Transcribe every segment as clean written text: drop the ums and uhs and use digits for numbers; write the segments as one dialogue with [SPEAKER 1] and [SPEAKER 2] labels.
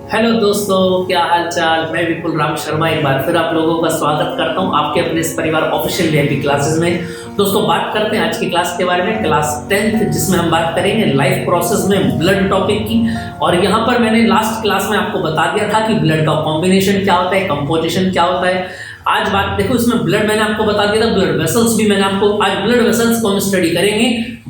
[SPEAKER 1] Hello दोस्तों, क्या हाल चाल। मैं विपुल राम शर्मा एक बार फिर आप लोगों का स्वागत करता हूं आपके अपने इस परिवार ऑफिशियल वीआईपी क्लासेस में। दोस्तों, बात करते हैं आज की क्लास के बारे में, क्लास 10th, जिसमें हम बात करेंगे लाइफ प्रोसेस में ब्लड टॉपिक की। और यहाँ पर मैंने लास्ट क्लास में आपको बता दिया था कि ब्लड का कॉम्बिनेशन क्या होता है, कंपोजिशन क्या होता है। आज बात देखो, इसमें ब्लड मैंने आपको बता दिया था, ब्लड वेसल्स भी मैंने आपको, आज ब्लड वेसल्स को हम स्टडी करेंगे।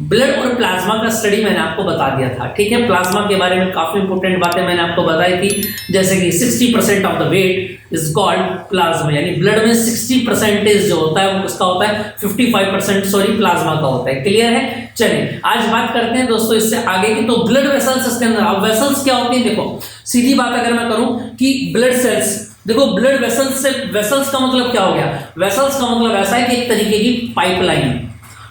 [SPEAKER 1] ब्लड और प्लाज्मा का स्टडी मैंने आपको बता दिया था, ठीक है। प्लाज्मा के बारे में काफी इंपॉर्टेंट बातें मैंने आपको बताई थी, जैसे कि 60% of the weight is called plasma, यानी ब्लड में 60% जो होता है वो किसका होता है, 55% प्लाज्मा का होता है। क्लियर है। चलिए आज बात करते हैं दोस्तों इससे आगे की। तो ब्लड वेसल्स, इसके अंदर अब वेसल्स क्या होती है, देखो सीधी बात अगर मैं करूं कि ब्लड सेल्स, देखो ब्लड वेसल्स से, वेसल्स का मतलब क्या हो गया, वेसल्स का मतलब ऐसा है कि एक तरीके की पाइपलाइन।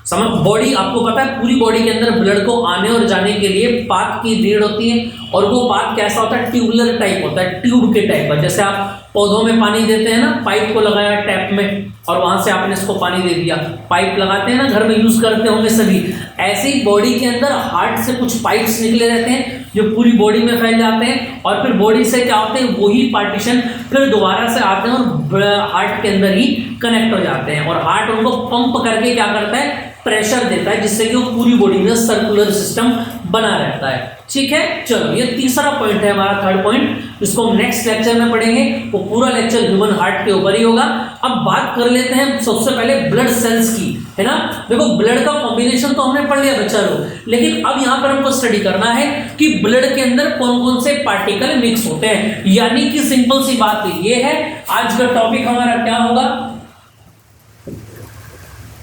[SPEAKER 1] समझ, बॉडी, आपको पता है पूरी बॉडी के अंदर ब्लड को आने और जाने के लिए पाथ की नीड होती है, और वो पाथ कैसा होता है, ट्यूबुलर टाइप होता है, ट्यूब के टाइप का। जैसे आप पौधों में पानी देते हैं ना, पाइप को लगाया टैप में और वहां से आपने इसको पानी दे दिया, पाइप लगाते हैं ना, घर में यूज करते होंगे सभी। ऐसे ही बॉडी के अंदर हार्ट से कुछ पाइप्स निकले रहते हैं जो पूरी बॉडी में फैल जाते हैं, और फिर बॉडी से क्या होते हैं, वही पार्टीशन फिर दोबारा से आते हैं और हार्ट के अंदर ही कनेक्ट हो जाते हैं, और हार्ट उनको पंप करके क्या करता है, प्रेशर देता है, जिससे कि वो पूरी बॉडी में सर्कुलर सिस्टम बना रहता है। ठीक है। चलो, ये तीसरा पॉइंट है हमारा, थर्ड पॉइंट, जिसको हम नेक्स्ट लेक्चर में पढ़ेंगे। वो पूरा लेक्चर ह्यूमन हार्ट के ऊपर ही होगा। अब बात कर लेते हैं सबसे पहले ब्लड सेल्स की, है ना। देखो ब्लड का कॉम्बिनेशन तो हमने पढ़ लिया बच्चा लोग, लेकिन अब यहां पर हमको स्टडी करना है कि ब्लड के अंदर कौन कौन से पार्टिकल मिक्स होते हैं। यानी कि सिंपल सी बात ये है, आज का टॉपिक हमारा क्या होगा,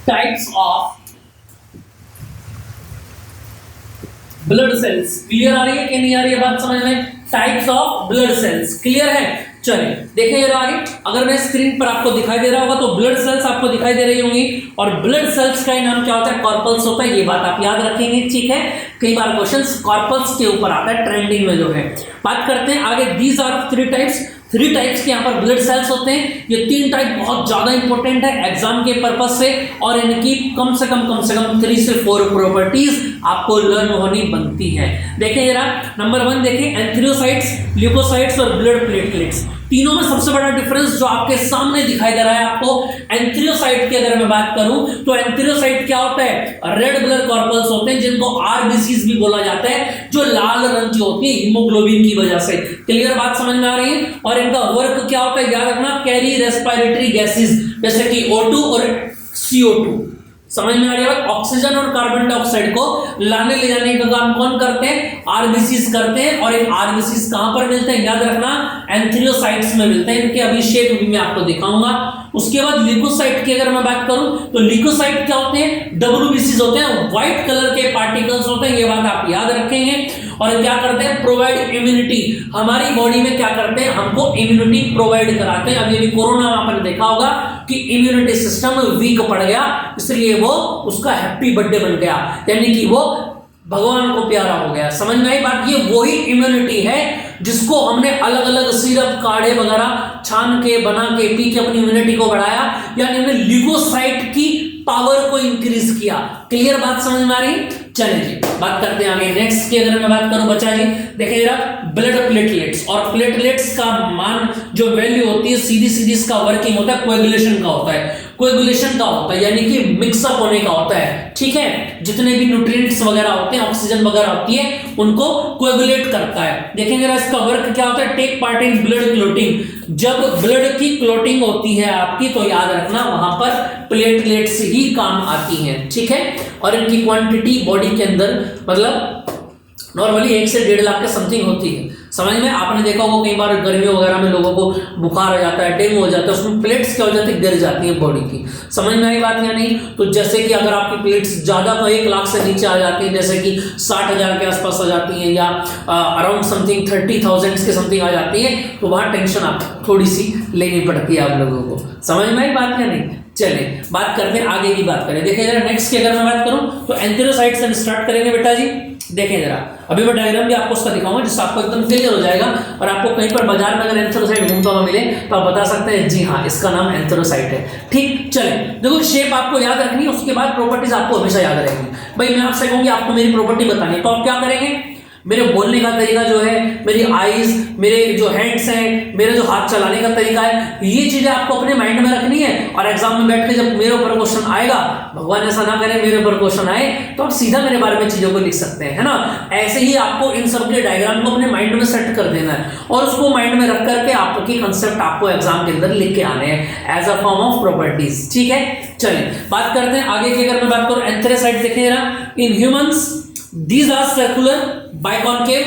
[SPEAKER 1] types of blood cells. Clear आ रही है कि नहीं आ रही है बात समझ में, types of blood cells. Clear है। चलिए देखिए जरा आगे, अगर मैं स्क्रीन पर आपको दिखाई दे रहा होगा तो ब्लड सेल्स आपको दिखाई दे रही होंगी, और ब्लड सेल्स का नाम क्या होता है, कॉर्पल्स होता है। ये बात आप याद रखेंगे, ठीक है। कई बार क्वेश्चंस कॉर्पल्स के ऊपर आता है, ट्रेंडिंग में जो है। बात करते हैं आगे, दीज आर थ्री टाइप्स के यहाँ पर ब्लड सेल्स होते हैं। ये तीन टाइप बहुत ज्यादा इंपॉर्टेंट है एग्जाम के पर्पज से, और इनकी कम से कम 3 से 4 प्रॉपर्टीज आपको लर्न होनी बनती है। देखिए जरा, नंबर 1 देखिए, एंथ्रियोसाइट्स, ल्यूकोसाइट्स और ब्लड प्लेटलेट्स। तीनों में सबसे बड़ा डिफरेंस जो आपके सामने दिखाई दे रहा है आपको, एंथ्रियोसाइट की अगर मैं बात करूं तो एंथ्रियोसाइट क्या होता है, रेड ब्लड कॉर्पल्स होते हैं, जिनको आरबीसीज भी बोला जाता है, जो लाल रंग की होती है हीमोग्लोबिन की वजह से। क्लियर बात समझ में आ रही है। और इनका वर्क क्या होता है, याद रखना, कैरी रेस्पिरेटरी गैसेस, जैसे कि O2 और CO2। समझ में आ रही है। ऑक्सीजन और कार्बन डाइऑक्साइड को लाने ले जाने का काम कौन करते हैं, आरबीसीज करते हैं। और ये आरबीसीज कहां पर मिलते हैं, याद रखना, एंथ्रियोसाइट्स में मिलते हैं। इनके अभी शेप भी मैं आपको दिखाऊंगा। उसके बाद ल्यूकोसाइट की अगर मैं बात करूं तो ल्यूकोसाइट क्या होते हैं, डब्ल्यूबीसीज होते हैं, व्हाइट कलर के पार्टिकल्स होते हैं। ये बात आप याद रखेंगे। और क्या करते हैं, प्रोवाइड इम्यूनिटी, हमारी बॉडी में क्या करते हैं, हमको इम्यूनिटी प्रोवाइड कराते हैं। अभी कोरोना आपने देखा होगा कि इम्यूनिटी सिस्टम वीक पड़ गया, इसलिए वो उसका हैप्पी बर्थडे बन गया, यानी कि वो भगवान को प्यारा हो गया। समझ में आई बात। ये वही इम्यूनिटी है जिसको हमने अलग अलग सिरप, काढ़े वगैरह छान के, बना के, पी के अपनी इम्यूनिटी को बढ़ाया, यानी हमने ल्यूकोसाइट की पावर को इंक्रीज किया। क्लियर बात समझ में आ रही। चलिए जी, बात करते हैं आगे नेक्स्ट की अगर मैं बात करूं बच्चा जी, देखिए जरा, ब्लड प्लेटलेट्स। और प्लेटलेट्स का मान जो वैल्यू होती है, सीधी इसका वर्किंग होता है, कोएगुलेशन का होता है, कोएगुलेशन का होता है, यानी कि मिक्सअप होने का होता है। ठीक है। जितने भी न्यूट्रिएंट्स वगैरह होते हैं, ऑक्सीजन वगैरह होती है, उनको कोएगुलेट करता है। देखेंगे इसका वर्क क्या होता है, take part in blood clotting. जब ब्लड की क्लोटिंग होती है आपकी, तो याद रखना वहां पर प्लेटलेट्स ही काम आती हैं। ठीक है। और इनकी क्वांटिटी बॉडी के अंदर मतलब नॉर्मली 1 से 1.5 लाख के समथिंग होती है। समझ में, आपने देखा होगा कई बार गर्मियों वगैरह में लोगों को बुखार हो जाता है, डेंगू हो जाता है, उसमें प्लेट्स क्या हो जाती है, गिर जाती है बॉडी की। समझ में आई बात या नहीं। तो जैसे कि अगर आपकी प्लेट्स ज्यादा तो 1 लाख से नीचे आ जाती है, जैसे कि 60,000 के आसपास आ जाती है, या अराउंड समथिंग 30,000 के समथिंग आ जाती है, तो वहां टेंशन आप थोड़ी सी लेनी पड़ती है आप लोगों को। समझ में आई बात या नहीं। चलिए बात करते हैं आगे की बात करें। देखिए जरा, नेक्स्ट की अगर मैं बात करूं तो एंथ्रियोसाइट से स्टार्ट करेंगे बेटा जी। देखें जरा, अभी मैं डायग्राम भी आपको उसका दिखाऊंगा जिससे आपको एकदम क्लियर हो जाएगा, और आपको कहीं पर बाजार में अगर एंथ्रोसाइट घूमता हुआ मिले तो आप बता सकते हैं जी हाँ, इसका नाम एंथ्रोसाइट है। ठीक। चले, देखो शेप आपको याद रखनी है, उसके बाद प्रॉपर्टीज आपको हमेशा याद रहेंगी। भाई मैं आपसे कहूंगी आपको मेरी प्रॉपर्टी बतानी है, तो आप क्या करेंगे, मेरे बोलने का तरीका जो है, मेरी आईज, मेरे जो हैंड्स हैं, मेरे जो हाथ चलाने का तरीका है, ये चीजें आपको अपने माइंड में रखनी है। और एग्जाम में बैठ के जब मेरे ऊपर क्वेश्चन आएगा, भगवान ऐसा ना करे मेरे ऊपर क्वेश्चन आए, तो आप सीधा मेरे बारे में चीजों को लिख सकते हैं, है ना। ऐसे ही आपको इन सब के डायग्राम को अपने माइंड में सेट कर देना है और उसको माइंड में रख करके आपके कंसेप्ट आपको एग्जाम के अंदर लिख के आने हैं as a form of properties, ठीक है। चलिए बात करते हैं आगे की। अगर मैं बात करूं एंथ्रेसाइट, देखिए जरा, in humans these are circular biconcave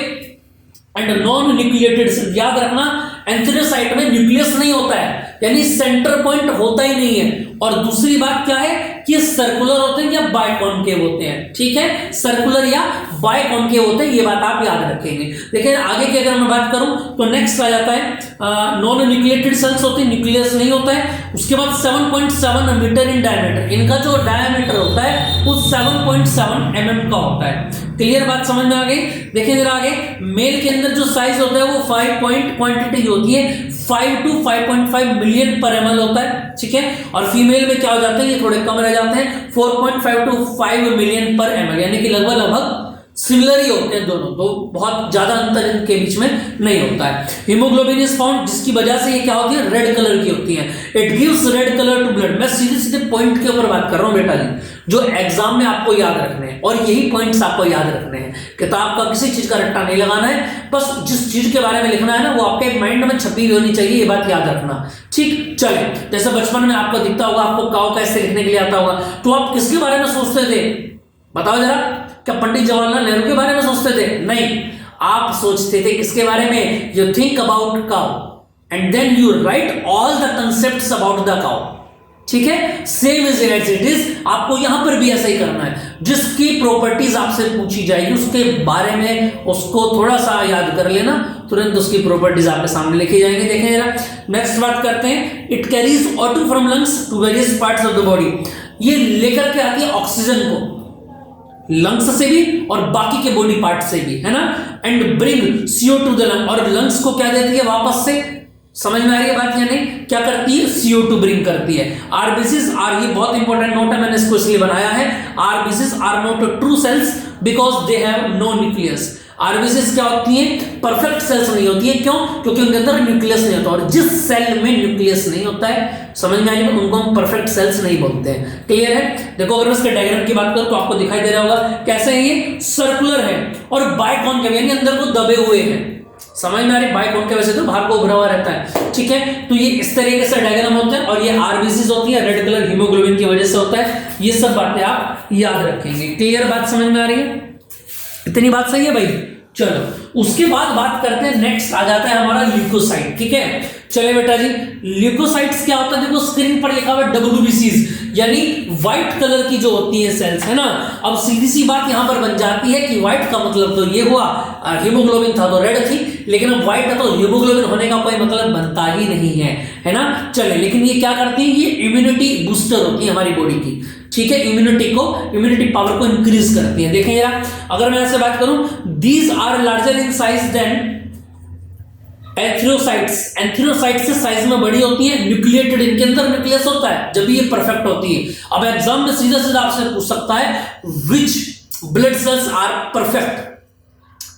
[SPEAKER 1] and non nucleated. याद रखना, एंथ्रेसाइट में न्यूक्लियस नहीं होता है, यानी सेंटर पॉइंट होता ही नहीं है। और दूसरी बात क्या है कि सर्कुलर होते हैं या बाइकॉन्केव होते हैं, ठीक है, सर्कुलर या बाइकॉन्केव होते हैं, ये बात आप याद रखेंगे। देखिए आगे की अगर मैं बात करूं तो नेक्स्ट आ जाता है नॉन न्यूक्लिएटेड सेल्स होते हैं, न्यूक्लियस नहीं होता है। उसके बाद 7.7 मीटर इन डायमीटर, इनका जो डायमीटर होता है वो 7.7 mm का होता है। क्लियर बात समझ में आ गई। देखिए जरा आगे, मेल के अंदर जो साइज होता है वो 5 क्वांटिटी होती है 5 to 5.5 मिलियन पर ml होता है, ठीक है। और फीमेल में क्या हो जाते हैं, ये थोड़े कम रह जाते हैं, 4.5 to 5 मिलियन पर ml, यानी कि लगभग सिमिलर ही होते हैं दोनों, तो बहुत ज्यादा अंतर इनके बीच में नहीं होता है। हीमोग्लोबिन इज फाउंड, जिसकी वजह से ये क्या होती है, रेड कलर की होती है। It gives red colour to blood. मैं सीधे सीधे पॉइंट के ऊपर बात कर रहा हूं बेटा जी, जो एग्जाम में आपको याद रखने हैं, और यही पॉइंट्स आपको याद रखने हैं। किताब का किसी चीज का रट्टा नहीं लगाना है, बस जिस चीज के बारे में लिखना है ना वो आपके माइंड में छपी हुई होनी चाहिए, ये बात याद रखना, ठीक। चले, जैसे बचपन में आपको दिखता होगा, आपको काव कैसे लिखने के लिए आता होगा, तो आप किसके बारे में सोचते थे, बताओ जरा। क्या पंडित जवाहरलाल नेहरू के बारे में सोचते थे? नहीं, आप सोचते थे किसके बारे में, you think about cow and then you write all the concepts about the cow, ठीक है। Same is as it is, आपको यहां पर भी ऐसा ही करना है। जिसकी प्रॉपर्टीज आपसे पूछी जाएगी उसके बारे में उसको थोड़ा सा याद कर लेना, तुरंत उसकी प्रॉपर्टीज आपके सामने लिखी जाएंगी। देखें जरा, नेक्स्ट बात करते हैं, it carries O2 from lungs to various parts of the body. ये लेकर के आती है ऑक्सीजन को लंग्स से भी और बाकी के बॉडी पार्ट से भी, है ना। And bring CO2 the lung, और लंग्स को क्या देती है वापस से, समझ में आ रही है बात या नहीं, क्या करती है, CO2 ब्रिंग करती है। आरबीसीज आर, ये बहुत इंपॉर्टेंट नोट है, मैंने इसको इसलिए बनाया है, RBCs are not true cells because they have no nucleus. RBCs क्या होती है, परफेक्ट सेल्स नहीं होती है, क्यों, क्योंकि उनके अंदर न्यूक्लियस नहीं होता, और जिस सेल में न्यूक्लियस नहीं होता है, समझ में आएगा, उनको हम परफेक्ट सेल्स नहीं बोलते हैं। क्लियर है। देखो अगर मैं इसके डायग्राम की बात करूं तो आपको दिखाई दे रहा होगा कैसे है, ये सर्कुलर है और बाइकॉन्केव, यानी अंदर को दबे हुए हैं, समझ में आ रही, बाइकॉन्केव वैसे तो बाहर को उभरा हुआ रहता है, ठीक है। तो ये इस तरीके से डायग्राम होते हैं, और ये आरबीसीज होती है, रेड कलर हीमोग्लोबिन की वजह से होता है। ये सब बातें आप याद रखेंगे। क्लियर बात समझ में आ रही है, इतनी बात सही है भाई। चलो उसके बाद बात करते हैं, नेक्स्ट आ जाता है हमारा ल्यूकोसाइट, ठीक है। चलिए बेटा जी, ल्यूकोसाइट्स क्या होता है, देखो स्क्रीन पर लिखा हुआ है WBCs, यानी व्हाइट कलर की जो होती है सेल्स, है ना। अब सीधी सी बात यहां पर बन जाती है कि व्हाइट का मतलब तो ये हुआ, हीमोग्लोबिन था तो रेड थी, लेकिन अब व्हाइट है तो हीमोग्लोबिन होने का कोई मतलब बनता ही नहीं है ना। चले, लेकिन ये क्या करती है, ये इम्यूनिटी बूस्टर होती है हमारी बॉडी की, ठीक है। इम्यूनिटी पावर को इंक्रीज करती है। देखें यार, अगर मैं ऐसे बात करूं, these are larger in size than erythrocytes. Erythrocytes से साइज में बड़ी होती है, न्यूक्लिएटेड, इनके अंदर न्यूक्लियस होता है, जब भी ये परफेक्ट होती है। अब एग्जाम में सीधा सीधा आपसे पूछ सकता है, which blood cells are perfect,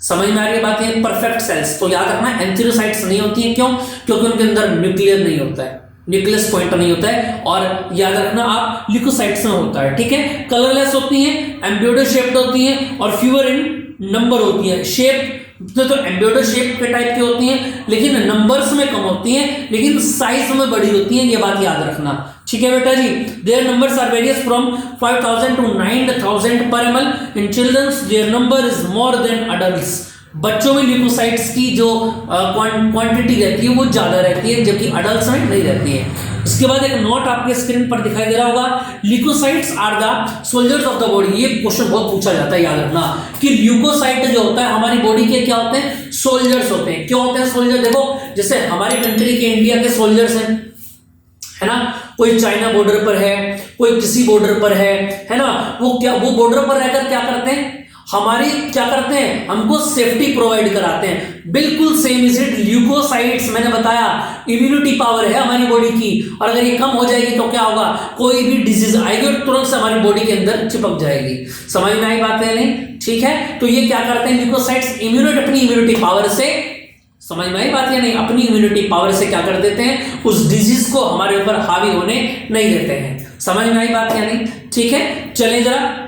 [SPEAKER 1] समझ में आ रही है बात, है परफेक्ट सेल्स, तो याद रखना एंथ्रोसाइट्स नहीं होती है, क्यों, क्योंकि उनके अंदर न्यूक्लियर नहीं होता है, न्यूक्लियस पॉइंट नहीं होता है। और याद रखना आप ल्यूकोसाइट्स में होता है, ठीक है। कलरलेस होती है, एम्ब्योडो शेप्ड होती है, और फ्यूअर इन नंबर होती है। शेप तो एम्ब्योडो शेप के टाइप की होती हैं, लेकिन नंबर्स में कम होती हैं, लेकिन साइज में बड़ी होती हैं, ये बात याद रखना, ठीक है बेटा जी। Their numbers are various from 5000 to 9000 per ml। In childrens their number is more than adults. बच्चों में ल्यूकोसाइट्स की जो क्वांटिटी रहती है वो ज्यादा रहती है, जबकि अडल्ट्स में नहीं रहती है। इसके बाद एक नोट आपके स्क्रीन पर दिखाई दे रहा होगा, leukocytes are the soldiers of the body. ये क्वेश्चन बहुत पूछा जाता है, याद रखना कि ल्यूकोसाइट जो होता है हमारी बॉडी के क्या होते हैं, सोल्जर्स होते हैं। क्यों होते हैं सोल्जर, देखो जैसे हमारी कंट्री के इंडिया के सोल्जर्स हैं, है ना, कोई चाइना बॉर्डर पर है, कोई किसी बॉर्डर पर है ना, वो बॉर्डर पर रहकर क्या करते हैं, हमारी क्या करते हैं, हमको सेफ्टी प्रोवाइड कराते हैं। बिल्कुल सेम इज इट ल्यूकोसाइट्स, मैंने बताया इम्यूनिटी पावर है हमारी बॉडी की, और अगर ये कम हो जाएगी तो क्या होगा, कोई भी डिजीज आएगी और तुरंत से हमारी बॉडी के अंदर चिपक जाएगी। समझ में आई बात है नहीं? ठीक है, तो ये क्या करते हैं ल्यूकोसाइट्स, अपनी इम्यूनिटी पावर से, समझ में आई बात या नहीं, अपनी इम्यूनिटी पावर से क्या कर देते हैं, उस डिजीज को हमारे ऊपर हावी होने नहीं देते हैं। समझ में आई बात या नहीं? ठीक है, चलिए जरा,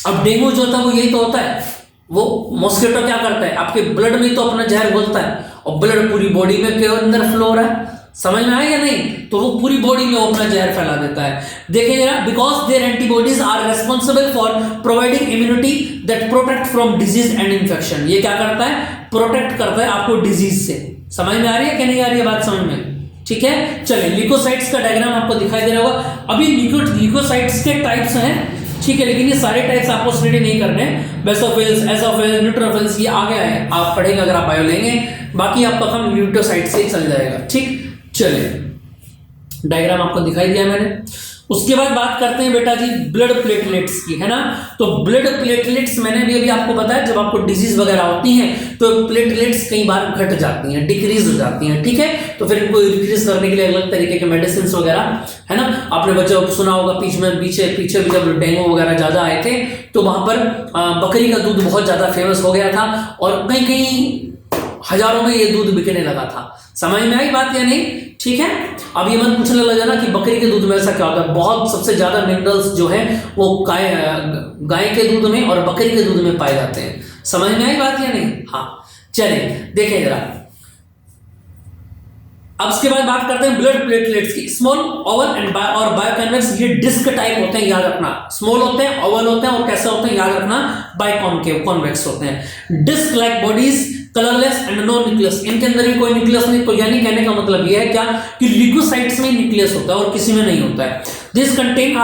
[SPEAKER 1] अब डेंगू जो होता है वो यही तो होता है, वो मॉस्किटो क्या करता है, आपके ब्लड में तो अपना जहर घोलता है, और ब्लड पूरी बॉडी में के अंदर फ्लो हो रहा है। समझ में आया या नहीं? तो वो पूरी बॉडी में अपना जहर फैला देता है। देखिए जरा, because their antibodies are responsible for providing immunity that protect from disease and infection. ये क्या करता है, प्रोटेक्ट करता है आपको डिजीज से। समझ में आ रही है कि नहीं आ रही है बात समझ में? ठीक है, चलिए ल्यूकोसाइट्स का डायग्राम आपको दिखाई दे रहा होगा। अभी ल्यूकोसाइट्स के टाइप्स हैं, ठीक है, लेकिन ये सारे टाइप्स आपको स्टडी नहीं करने हैं। बेसोफिल्स, एसोफिल्स, न्यूट्रोफिल्स ये आ गया है, आप पढ़ेंगे अगर आप बायो लेंगे, बाकी आपका काम ल्यूकोसाइट से ही चल जाएगा। ठीक, चलिए डायग्राम आपको दिखाई दिया मैंने। उसके बाद बात करते हैं बेटा जी ब्लड प्लेटलेट्स की, है ना। तो ब्लड प्लेटलेट्स मैंने भी अभी आपको बताया, जब आपको डिजीज वगैरह होती हैं तो प्लेटलेट्स कई बार घट जाती हैं, डिक्रीज हो जाती हैं। ठीक है, तो फिर इनको इंक्रीज करने के लिए अलग तरीके के मेडिसिन वगैरह, है ना। आपने बच्चों सुना होगा पीछे भी जब डेंगू वगैरह ज्यादा आए थे तो वहां पर बकरी का दूध बहुत ज्यादा फेमस हो गया था, और कहीं कहीं हजारों में ये दूध बिकने लगा था। समझ में आई बात या नहीं? ठीक है, अब ये मत पूछने लगा ना कि बकरी के दूध में ऐसा क्या होता है। बहुत सबसे ज्यादा मिनरल्स जो है वो गाय के दूध में और बकरी के दूध में पाए जाते हैं। समझ में आई बात या नहीं? हाँ, चलिए देखें जरा। अब इसके बाद बात करते हैं ब्लड प्लेटलेट्स की। स्मॉल, ओवल एंड और बायोकॉन्वेक्स, ये डिस्क टाइप होते हैं, याद रखना। स्मॉल होते हैं, ओवल होते हैं, और कैसे होते हैं याद रखना, बायोकॉन्केव, कॉन्वेक्स होते हैं। Disc like bodies, colourless and no nucleus, इनके अंदर भी कोई न्यूक्लियस नहीं। तो यानी कहने का मतलब यह है क्या कि ल्यूकोसाइट्स में न्यूक्लियस होता है और किसी में नहीं होता है। दिस कंटेन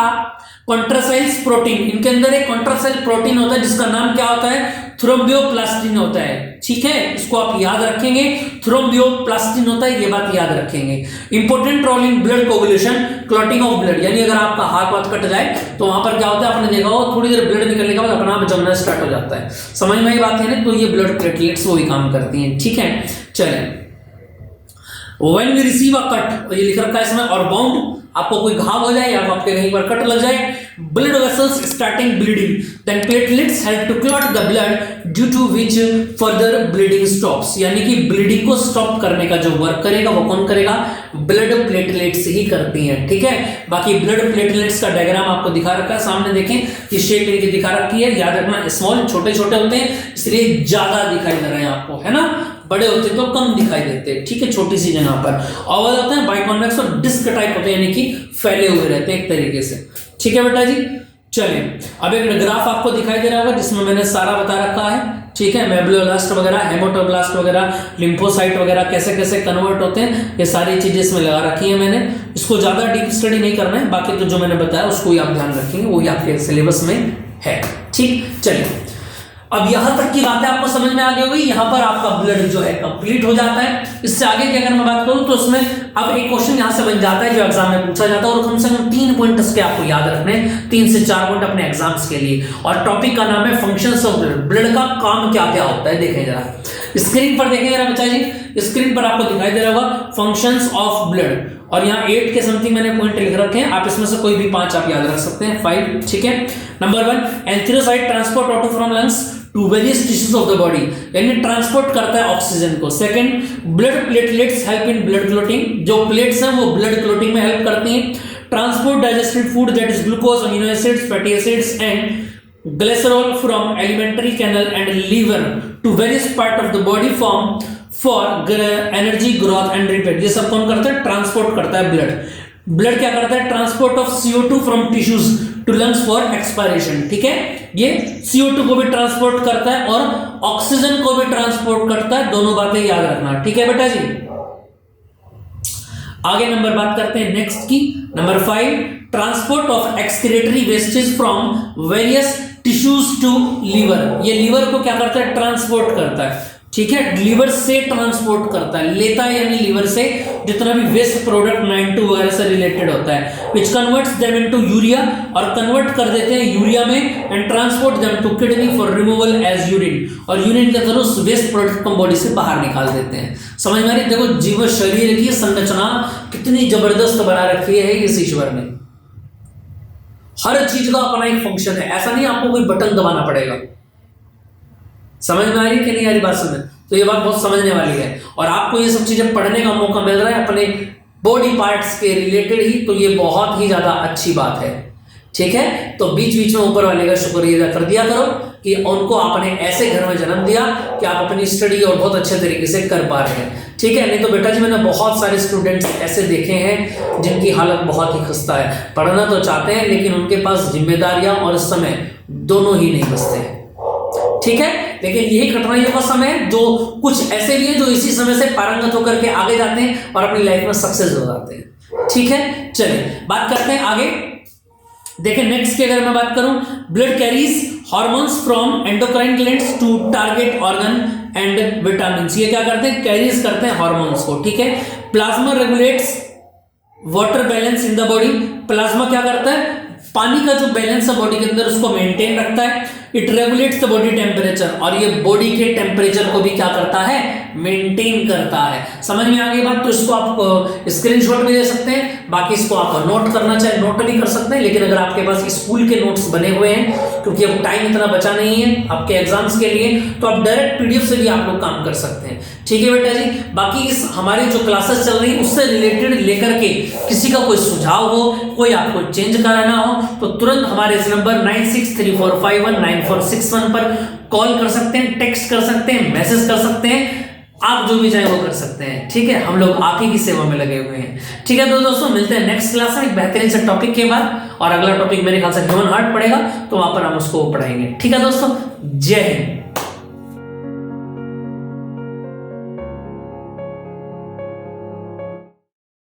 [SPEAKER 1] कॉन्ट्रासेल्स प्रोटीन, इनके अंदर एक कॉन्ट्रासेल प्रोटीन होता है जिसका नाम क्या होता है, थ्रोम्बियोप्लास्टिन होता है। ठीक है, इसको आप याद रखेंगे, थ्रोम्बियोप्लास्टिन होता है, ये बात याद रखेंगे। Important role in blood coagulation, clotting of blood, यानी अगर आपका हाथ वाथ कट जाए तो वहां पर क्या होता है, आपने देखा हो थोड़ी देर ब्लड निकलने के बाद अपना आप जमना स्टार्ट हो जाता है। समझ में आई बात है ना? तो ये ब्लड प्लेटलेट्स वही काम करती हैं। ठीक है, चलें। When we receive a cut, ये लिख रखा है इसमें, और बाउंड, आपको कोई घाव हो जाए या आपके कहीं पर कट लग जाए, blood vessels starting bleeding, then platelets help to clot the blood, due to which further bleeding stops। यानी कि ब्लीडिंग को स्टॉप करने का जो वर्क करेगा वो कौन करेगा, ब्लड प्लेटलेट्स ही करती हैं। ठीक है, बाकी ब्लड प्लेटलेट्स का डायग्राम आपको दिखा रखा है, सामने देखें, ये शेप इनकी दिखा रखी है। याद रखना, स्मॉल, छोटे छोटे होते हैं इसलिए ज्यादा दिखाई दे रहे हैं आपको, है ना। बड़े होते तो कम दिखाई देते हैं। ठीक है, छोटी सी जगह पर। ओवल होते हैं, बाइकॉन्वेक्स और डिस्क टाइप होते हैं, यानी कि फैले हुए रहते हैं एक तरीके से। ठीक है बेटा जी, चलिए अब एक ग्राफ आपको दिखाई दे रहा होगा जिसमें मैंने सारा बता रखा है। ठीक है, मेबलोब्लास्ट वगैरह, हेमोटोब्लास्ट वगैरह, लिम्फोसाइट वगैरह कैसे कैसे कन्वर्ट होते हैं, ये सारी चीजें इसमें लगा रखी है मैंने। इसको ज्यादा डीप स्टडी नहीं करना है, बाकी तो जो मैंने बताया उसको ही आप ध्यान रखेंगे, वही आपके सिलेबस में है। ठीक, चलिए अब यहां तक की बातें आपको समझ में आ गई होगी। यहां पर आपका ब्लड जो है कंप्लीट हो जाता है। इससे आगे की अगर मैं बात करूं तो उसमें अब एक क्वेश्चन यहां से बन जाता है जो एग्जाम में पूछा जाता है, और कम से कम 3 पॉइंट इसके आपको याद रखने, 3 से 4 पॉइंट अपने एग्जाम्स के लिए। और टॉपिक का नाम है फंक्शंस ऑफ ब्लड, ब्लड का काम क्या क्या होता है। देखें जरा स्क्रीन पर, देखें जरा बच्चा जी, स्क्रीन पर आपको दिखाई दे रहा होगा फंक्शंस ऑफ ब्लड, और यहाँ 8 के समथिंग मैंने पॉइंट लिख रखे हैं, आप इसमें से कोई भी 5 आप याद रख सकते हैं, 5। ठीक है, number 1, erythrocyte transport O two from lungs to various tissues of the body, यानी ट्रांसपोर्ट करता है ऑक्सीजन को। Second, blood platelets help in blood clotting, जो प्लेट्स हैं वो ब्लड क्लोटिंग में हेल्प करती हैं। Transport digested food that is glucose, amino acids, fatty acids and glycerol from alimentary canal and liver to various part of the body form for energy, growth and repair. ये सब कौन करता है, transport करता है blood. Blood क्या करता है, transport of CO2 from tissues to lungs for expiration. ठीक है, ये CO2 को भी ट्रांसपोर्ट करता है और ऑक्सीजन को भी ट्रांसपोर्ट करता है, दोनों बातें याद रखना। ठीक है बेटा जी, आगे नंबर बात करते हैं नेक्स्ट की, number 5, transport of excretory wastage from various tissues to liver. ये लीवर को क्या करता है, ट्रांसपोर्ट करता है। ठीक है, लीवर से ट्रांसपोर्ट करता है, लेता है यानी लीवर से जितना भी वेस्ट प्रोडक्ट 9(2) वगैरह से रिलेटेड होता है, which converts them into urea, और कन्वर्ट कर देते हैं यूरिया में, and transport them to kidney for removal as urine, और यूरिन के थ्रू उस वेस्ट प्रोडक्ट को बॉडी से बाहर निकाल देते हैं। समझ में आ रही? देखो जीव शरीर की संरचना कितनी जबरदस्त बना रखी है इस ईश्वर ने। हर चीज का अपना एक फंक्शन है, ऐसा नहीं आपको कोई बटन दबाना पड़ेगा। समझ में आ रही कि नहीं आ रही बात? समझ तो ये बात बहुत समझने वाली है, और आपको ये सब चीजें पढ़ने का मौका मिल रहा है अपने बॉडी पार्ट्स के रिलेटेड ही, तो ये बहुत ही ज्यादा अच्छी बात है। ठीक है, तो बीच बीच में ऊपर वाले का शुक्रिया अदा कर दिया करो कि उनको आपने ऐसे घर में जन्म दिया कि आप अपनी स्टडी और बहुत अच्छे तरीके से कर पा रहे हैं। ठीक है, नहीं तो बेटा जी मैंने बहुत सारे स्टूडेंट्स ऐसे देखे हैं जिनकी हालत बहुत ही खस्ता है, पढ़ना तो चाहते हैं लेकिन उनके पास जिम्मेदारियां और समय दोनों ही नहीं बचते हैं। ठीक है, लेकिन यही कठिनाइयों का समय है, जो कुछ ऐसे भी है जो इसी समय से पारंगत होकर के आगे जाते हैं और अपनी लाइफ में सक्सेस हो जाते हैं। ठीक है, चलिए बात करते हैं आगे। देखिए नेक्स्ट की अगर मैं बात करूं, blood carries hormones from endocrine glands to target organ and vitamin. ये क्या करते हैं? कैरीज करते हैं हार्मोन्स को। ठीक है, plasma regulates water balance in the body. Plasma क्या करता है? पानी का जो बैलेंस है बॉडी के अंदर उसको मेंटेन रखता है। It regulates the body temperature, और ये बॉडी के टेम्परेचर को भी क्या करता है? मेंटेन करता है। समझ में आ गई बात? तो इसको आप स्क्रीनशॉट भी ले सकते हैं, बाकी इसको आप नोट करना चाहे नोट भी कर सकते हैं, लेकिन अगर आपके पास स्कूल के नोट्स बने हुए हैं, क्योंकि अब टाइम इतना बचा नहीं है आपके एग्जाम्स के लिए, तो आप डायरेक्ट पीडीएफ से भी आप लोग काम कर सकते हैं। ठीक है बेटा जी, बाकी इस हमारी जो क्लासेस चल रही है उससे रिलेटेड लेकर के किसी का कोई सुझाव हो, कोई आपको चेंज कराना हो, तो तुरंत हमारे इस नंबर 9634519461 पर कॉल कर सकते हैं, टेक्स्ट कर सकते हैं, मैसेज कर सकते हैं, आप जो भी चाहे वो कर सकते हैं। ठीक है, हम लोग आप ही की सेवा में लगे हुए हैं। ठीक है तो दोस्तों, मिलते हैं नेक्स्ट क्लास में एक बेहतरीन से टॉपिक के बाद, और अगला टॉपिक मेरे ख्याल से ह्यूमन हार्ट पड़ेगा, तो वहां पर हम उसको पढ़ाएंगे। ठीक है दोस्तों, जय हिंद।